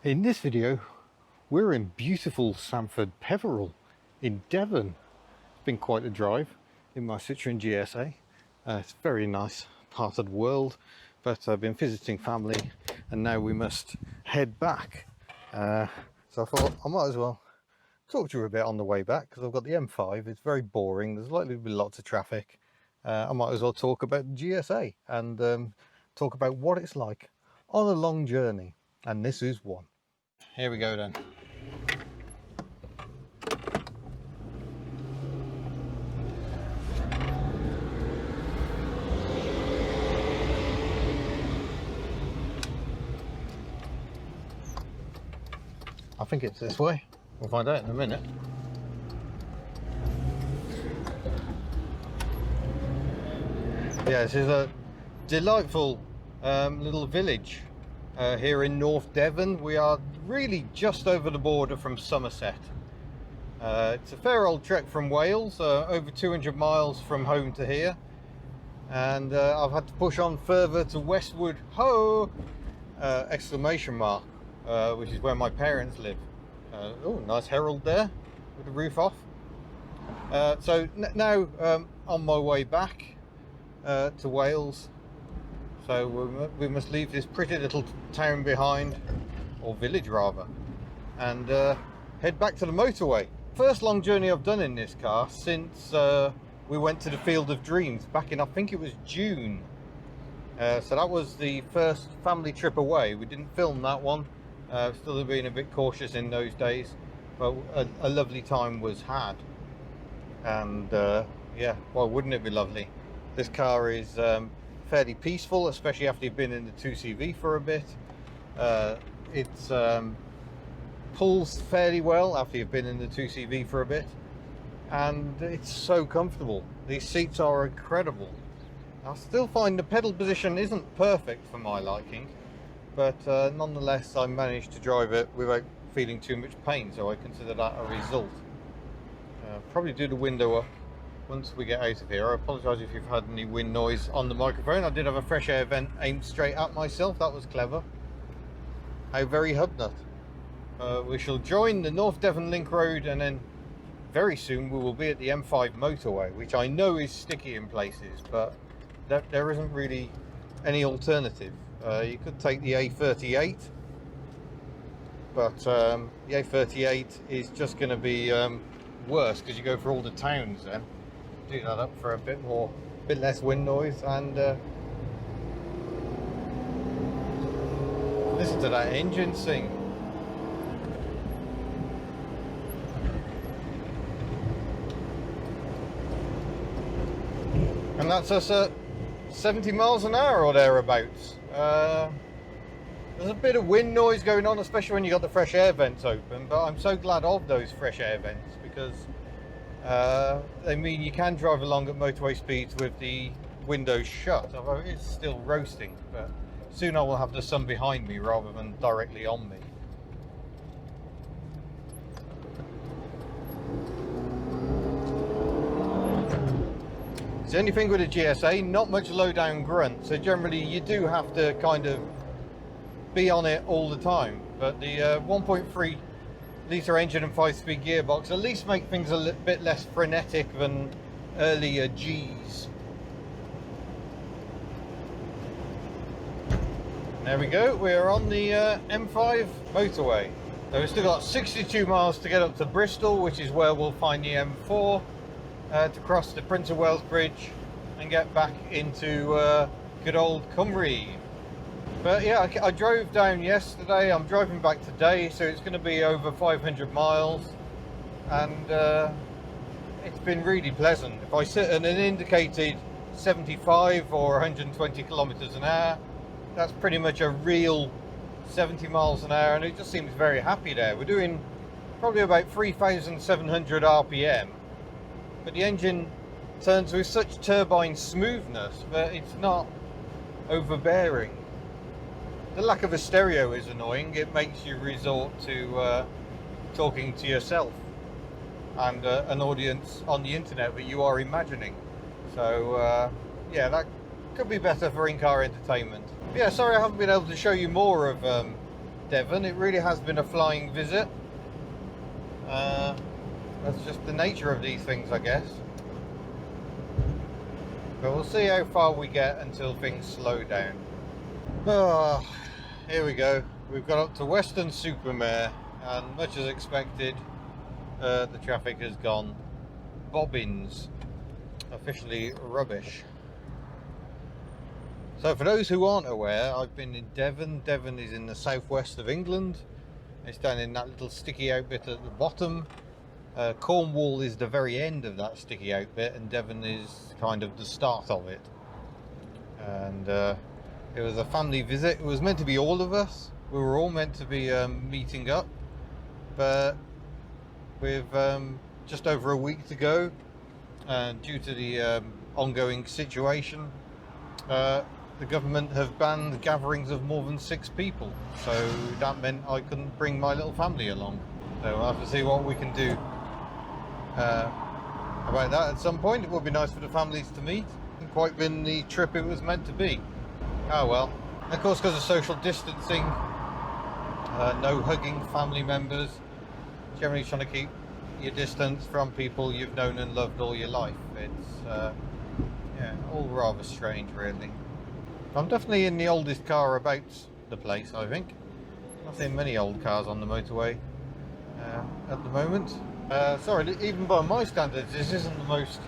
In this video, we're in beautiful Sanford Peveril in Devon. It's been quite a drive in my Citroen GSA. It's a very nice part of the world, but I've been visiting family and now we must head back. So I thought I might as well talk to you a bit on the way back because I've got the M5. It's very boring. There's likely to be lots of traffic. I might as well talk about the GSA and talk about what it's like on a long journey. And this is one. Here we go then. I think it's this way. We'll find out in a minute. Yeah, this is a delightful little village here in North Devon. We are really just over the border from Somerset. It's a fair old trek from Wales, over 200 miles from home to here, and I've had to push on further to Westwood Ho! Exclamation mark, which is where my parents live. Oh, nice herald there with the roof off. So now on my way back to Wales. So we must leave this pretty little town behind, or village rather, and head back to the motorway. First long journey I've done in this car since we went to the Field of Dreams back in, I think it was June. So that was the first family trip away. We didn't film that one, still being a bit cautious in those days, but a lovely time was had. And yeah, well, wouldn't it be lovely? This car is fairly peaceful, especially after you've been in the 2CV for a bit. It's pulls fairly well after you've been in the 2CV for a bit, and it's so comfortable. These seats are incredible. I still find the pedal position isn't perfect for my liking, but nonetheless I managed to drive it without feeling too much pain, so I consider that a result. Probably do the window up once we get out of here. I apologise if you've had any wind noise on the microphone. I did have a fresh air vent aimed straight at myself. That was clever. How very hubnut. We shall join the North Devon Link Road, and then very soon we will be at the M5 motorway, which I know is sticky in places, but there isn't really any alternative. You could take the A38, but the A38 is just going to be worse because you go for all the towns then. Do that up for a bit less wind noise, and listen to that engine sing. And that's us at 70 miles an hour or thereabouts. There's a bit of wind noise going on, especially when you got the fresh air vents open, but I'm so glad of those fresh air vents because they mean you can drive along at motorway speeds with the windows shut, although it's still roasting, but soon I will have the sun behind me rather than directly on me. The only thing with a GSA, not much low down grunt, so generally you do have to kind of be on it all the time, but the 1.3 litre engine and 5-speed gearbox at least make things a little bit less frenetic than earlier G's. There we go, we're on the M5 motorway. So we've still got 62 miles to get up to Bristol, which is where we'll find the M4 to cross the Prince of Wales Bridge and get back into good old Cymru. But yeah, I drove down yesterday, I'm driving back today, so it's going to be over 500 miles, and it's been really pleasant. If I sit at an indicated 75 or 120 kilometers an hour, that's pretty much a real 70 miles an hour, and it just seems very happy there. We're doing probably about 3,700 RPM, but the engine turns with such turbine smoothness that it's not overbearing. The lack of a stereo is annoying. It makes you resort to talking to yourself and an audience on the internet that you are imagining. So yeah, that could be better for in-car entertainment. Yeah, sorry I haven't been able to show you more of Devon. It really has been a flying visit. That's just the nature of these things, I guess. But we'll see how far we get until things slow down. Oh, here we go. We've got up to Weston-super-Mare, and much as expected, the traffic has gone bobbins. Officially rubbish. So for those who aren't aware, I've been in Devon. Devon is in the southwest of England. It's down in that little sticky out bit at the bottom. Cornwall is the very end of that sticky out bit, and Devon is kind of the start of it. And it was a family visit. It was meant to be all of us. We were all meant to be meeting up, but with just over a week to go, due to the ongoing situation, the government have banned gatherings of more than 6 people. So that meant I couldn't bring my little family along. So we'll have to see what we can do about that at some point. It would be nice for the families to meet. Hasn't quite been the trip it was meant to be. Oh well. And of course, because of social distancing, no hugging family members, generally trying to keep your distance from people you've known and loved all your life. It's yeah, all rather strange, really. I'm definitely in the oldest car about the place, I think. Not seeing many old cars on the motorway at the moment. Sorry, even by my standards, this isn't the most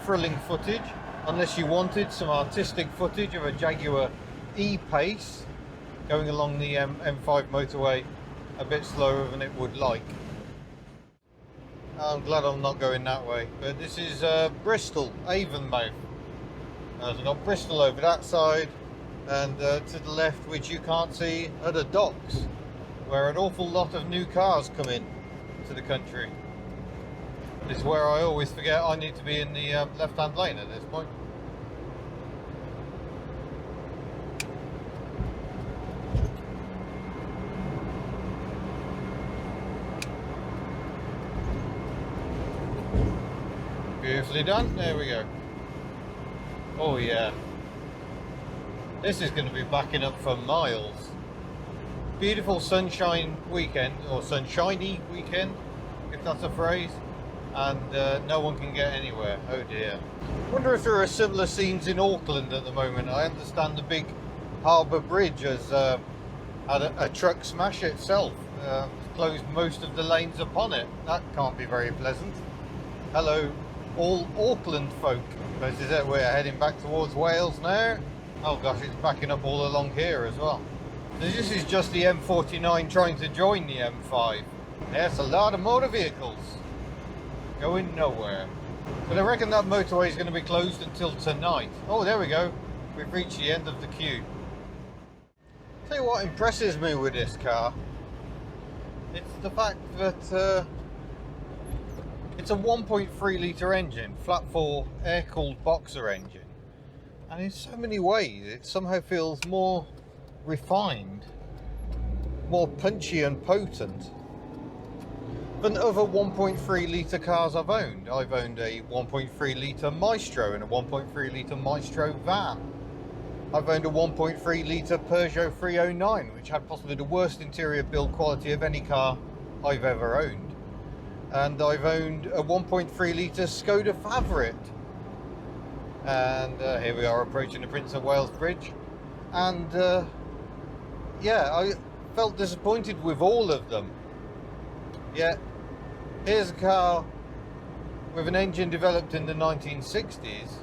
thrilling footage, unless you wanted some artistic footage of a Jaguar E-Pace going along the M5 motorway a bit slower than it would like. I'm glad I'm not going that way, but this is Bristol, Avonmouth. So we've got Bristol over that side, and to the left, which you can't see, are the docks, where an awful lot of new cars come in to the country. This is where I always forget I need to be in the left-hand lane at this point. Beautifully done, there we go. Oh yeah. This is going to be backing up for miles. Beautiful sunshine weekend, or sunshiny weekend, if that's a phrase, and no one can get anywhere. Oh dear. Wonder if there are similar scenes in Auckland at the moment. I understand the big harbour bridge has had a truck smash itself. Closed most of the lanes upon it. That can't be very pleasant. Hello, all Auckland folk. This is it, we're heading back towards Wales now. Oh gosh, it's backing up all along here as well. This is just the M49 trying to join the M5. There's a lot of motor vehicles going nowhere. But I reckon that motorway is going to be closed until tonight. Oh, there we go. We've reached the end of the queue. Tell you what impresses me with this car. It's the fact that it's a 1.3 litre engine, flat 4 air-cooled boxer engine. And in so many ways, it somehow feels more refined, more punchy and potent than other 1.3 litre cars I've owned. I've owned a 1.3 litre Maestro and a 1.3 litre Maestro van. I've owned a 1.3 litre Peugeot 309, which had possibly the worst interior build quality of any car I've ever owned. And I've owned a 1.3 litre Skoda Favorit. And here we are approaching the Prince of Wales Bridge. And yeah, I felt disappointed with all of them. Yet, here's a car with an engine developed in the 1960s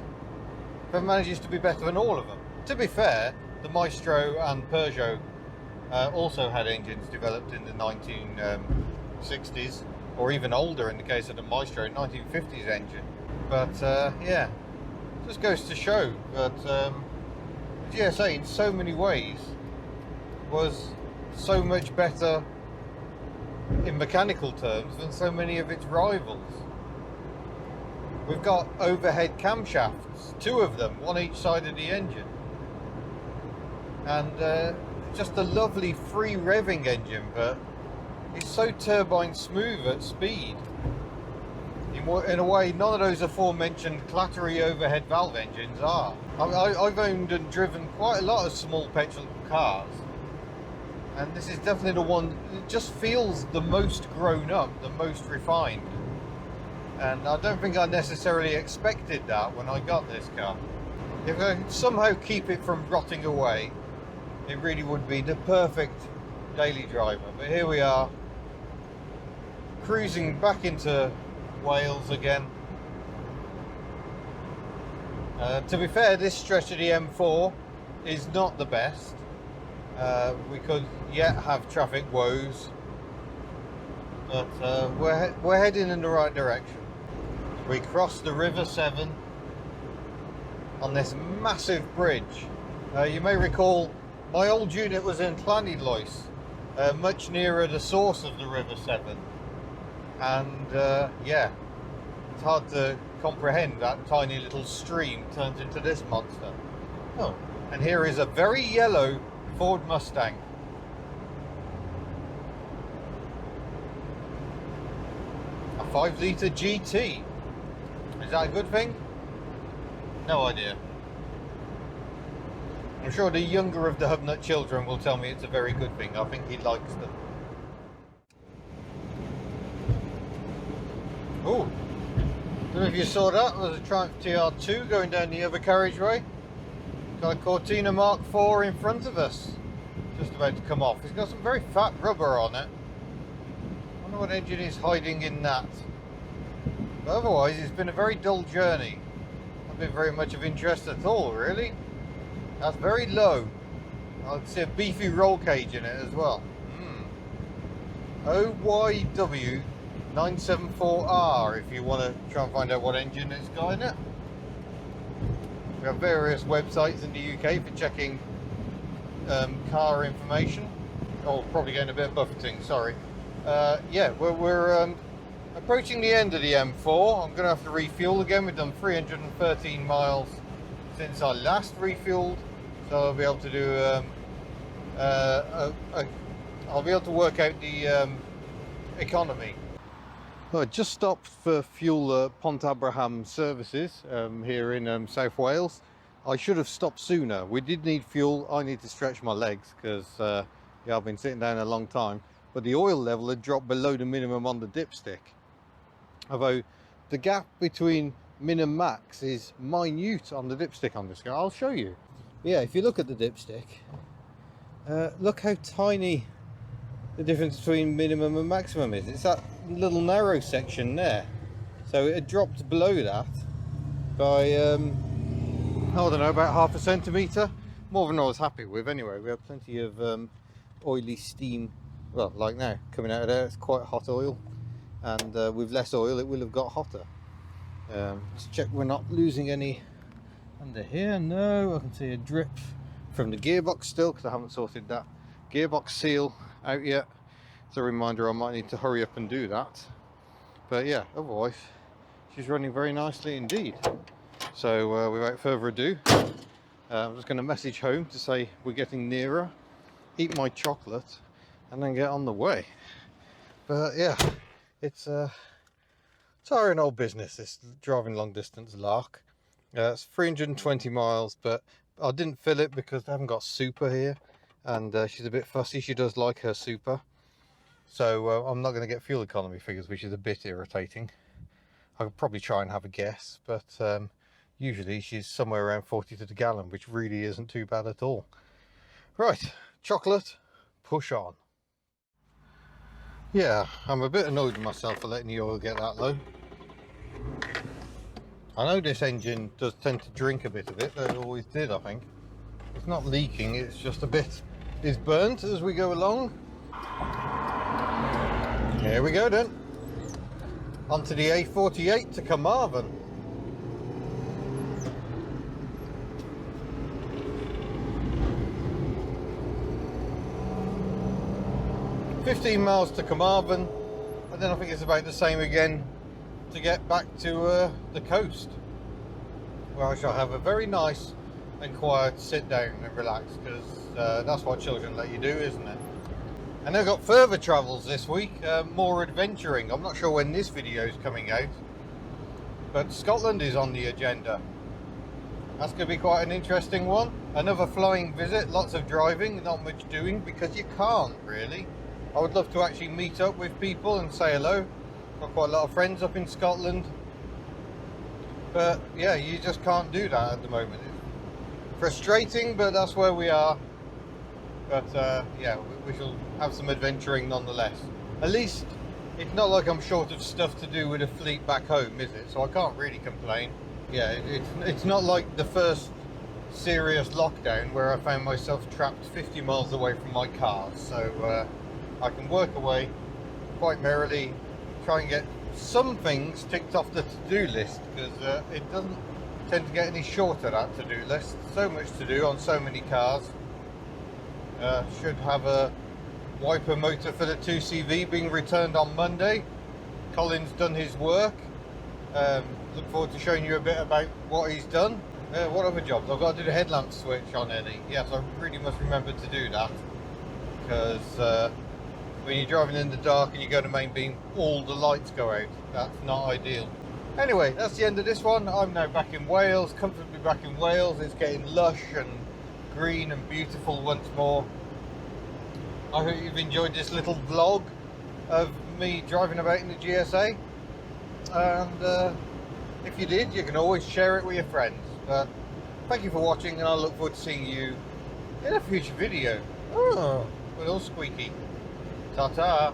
that manages to be better than all of them. To be fair, the Maestro and Peugeot also had engines developed in the 1960s, or even older in the case of the Maestro, 1950s engine. But yeah, just goes to show that the GSA in so many ways was so much better in mechanical terms than so many of its rivals. We've got overhead camshafts, 2 of them, one each side of the engine, and just a lovely free revving engine, but it's so turbine smooth at speed. In a way, none of those aforementioned clattery overhead valve engines are. I've owned and driven quite a lot of small petrol cars, And this is definitely the one that just feels the most grown up, the most refined. And I don't think I necessarily expected that when I got this car. If I could somehow keep it from rotting away, it really would be the perfect daily driver. But here we are, cruising back into Wales again. To be fair, this stretch of the M4 is not the best. We could yet have traffic woes, but we're heading in the right direction. We crossed the River Severn on this massive bridge. You may recall my old unit was in Llanidloes, much nearer the source of the River Severn, and yeah, it's hard to comprehend that tiny little stream turns into this monster. Oh, and here is a very yellow Ford Mustang. A 5-litre GT. Is that a good thing? No idea. I'm sure the younger of the Hubnut children will tell me it's a very good thing. I think he likes them. Oh, don't know if you saw that. There's a Triumph TR2 going down the other carriageway. Got a Cortina Mark IV in front of us, just about to come off. It's got some very fat rubber on it. I wonder what engine is hiding in that. But otherwise, it's been a very dull journey. Not been very much of interest at all, really. That's very low. I'd see a beefy roll cage in it as well. OYW 974R if you want to try and find out what engine it's got in it. We have various websites in the UK for checking car information. Oh, probably getting a bit of buffeting, sorry. Yeah, we're approaching the end of the M4. I'm going to have to refuel again. We've done 313 miles since I last refueled, so I'll be able to do I'll be able to work out the economy. Well, I just stopped for fuel at Pont Abraham services here in South Wales. I should have stopped sooner. We did need fuel. I need to stretch my legs because yeah, I've been sitting down a long time. But the oil level had dropped below the minimum on the dipstick. Although the gap between min and max is minute on the dipstick on this car. I'll show you. Yeah, if you look at the dipstick, look how tiny the difference between minimum and maximum is. It's that little narrow section there. So it had dropped below that by I don't know, about half a centimetre. More than I was happy with anyway. We have plenty of oily steam, well, like now, coming out of there. It's quite hot oil, and with less oil it will have got hotter. Let's check we're not losing any under here. No, I can see a drip from the gearbox still because I haven't sorted that gearbox seal out yet. It's a reminder I might need to hurry up and do that. But yeah, otherwise she's running very nicely indeed. So without further ado, I'm just going to message home to say we're getting nearer, eat my chocolate, and then get on the way. But yeah, it's tiring old business, this driving long distance lark. It's 320 miles, but I didn't fill it because I haven't got super here, and she's a bit fussy. She does like her super, so I'm not going to get fuel economy figures, which is a bit irritating. I could probably try and have a guess, but usually she's somewhere around 40 to the gallon, which really isn't too bad at all. Right, chocolate, push on. Yeah, I'm a bit annoyed with myself for letting the oil get that low. I know this engine does tend to drink a bit of it, but it always did, I think. It's not leaking, it's just a bit is burnt as we go along. Here we go then. Onto the A48 to Carmarthen. $15 miles to Carmarthen, and then I think it's about the same again to get back to the coast, where I shall have a very nice and quiet sit down and relax, because that's what children let you do, isn't it? And I've got further travels this week, more adventuring. I'm not sure when this video is coming out, but Scotland is on the agenda. That's going to be quite an interesting one. Another flying visit, lots of driving, not much doing because you can't really. I would love to actually meet up with people and say hello. Got quite a lot of friends up in Scotland. But yeah, you just can't do that at the moment. It's frustrating, but that's where we are. But yeah, we shall have some adventuring nonetheless. At least it's not like I'm short of stuff to do with a fleet back home, is it? So I can't really complain. Yeah, it's not like the first serious lockdown where I found myself trapped 50 miles away from my car. So I can work away quite merrily, try and get some things ticked off the to-do list, because it doesn't tend to get any shorter, that to-do list. So much to do on so many cars. Should have a wiper motor for the 2CV being returned on Monday. Colin's done his work. Look forward to showing you a bit about what he's done. What other jobs? I've got to do the headlamp switch on any. Yes, I really must remember to do that, because when you're driving in the dark and you go to main beam, all the lights go out. That's not ideal. Anyway, that's the end of this one. I'm now back in Wales, comfortably back in Wales. It's getting lush and green and beautiful once more. I hope you've enjoyed this little vlog of me driving about in the GSA. And if you did, you can always share it with your friends. But thank you for watching, and I look forward to seeing you in a future video. Oh, a little squeaky. Ta-ta.